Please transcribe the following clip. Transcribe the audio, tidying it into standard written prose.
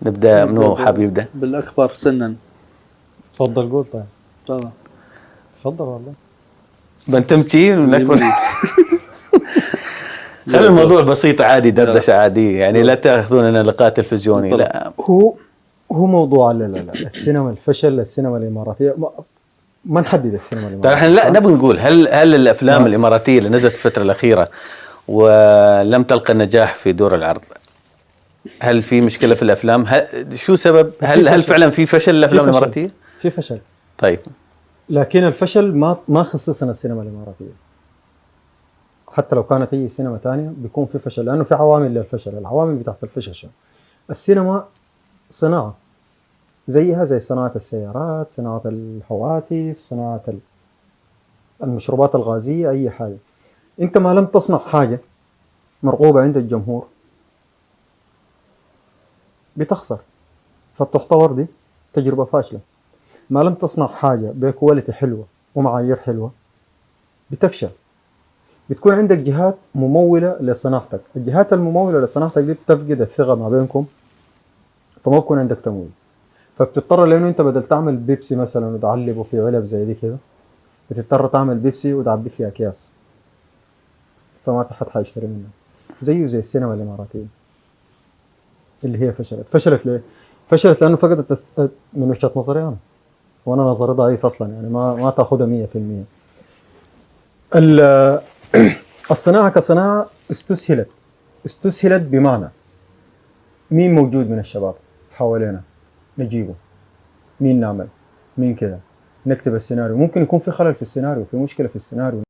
نبدأ منو حاب يبدأ؟ بالأكبر سنا. تفضل قول. طيب طبعا تفضل والله. بنتمشي من أكبر. خلي الموضوع بسيط عادي، دردشة عادية يعني، لا تاخذوننا لقاء تلفزيوني. لا هو موضوع لا السينما الفشل، السينما الإماراتية ما نحدد السينما طيب الإماراتية. احنا لا نبغى نقول هل الافلام الاماراتيه اللي نزلت الفتره الاخيره ولم تلقى النجاح في دور العرض، هل في مشكله في الافلام؟ شو سبب؟ هل فعلا في فشل الافلام الاماراتيه؟ في فشل. طيب لكن الفشل ما خصصنا السينما الإماراتية. حتى لو كانت هي سينما ثانية بيكون في فشل، لأنه في عوامل للفشل. العوامل بتاعت الفشل السينما صناعة زيها زي صناعة السيارات، صناعة الهواتف، صناعة المشروبات الغازية، أي حاجة. أنت ما لم تصنع حاجة مرغوبة عند الجمهور بتخسر، فبتعتبر دي تجربة فاشلة. ما لم تصنع حاجة بكواليتي حلوة ومعايير حلوة بتفشل. بتكون عندك جهات ممولة لصناعتك، الجهات الممولة لصناعتك دي بتفقد الثقة ما بينكم، فما بكون عندك تمويل. فبتضطر لأنه أنت بدل تعمل بيبسي مثلا وتعلبه في علب زي دي كده، بتضطر تعمل بيبسي وتعبي فيها أكياس، فما في حد حيشتري منها. زيه زي السينما الإماراتية اللي هي فشلت ليه؟ فشلت لأنه فقدت من وجهة نظري أنا، وأنا نظري ضعيف أصلا يعني، ما تأخذها 100%. الصناعة كصناعة استسهلت بمعنى مين موجود من الشباب حوالينا نجيبه، مين نعمل، مين كذا، نكتب السيناريو. ممكن يكون في خلل في السيناريو، في مشكلة في السيناريو.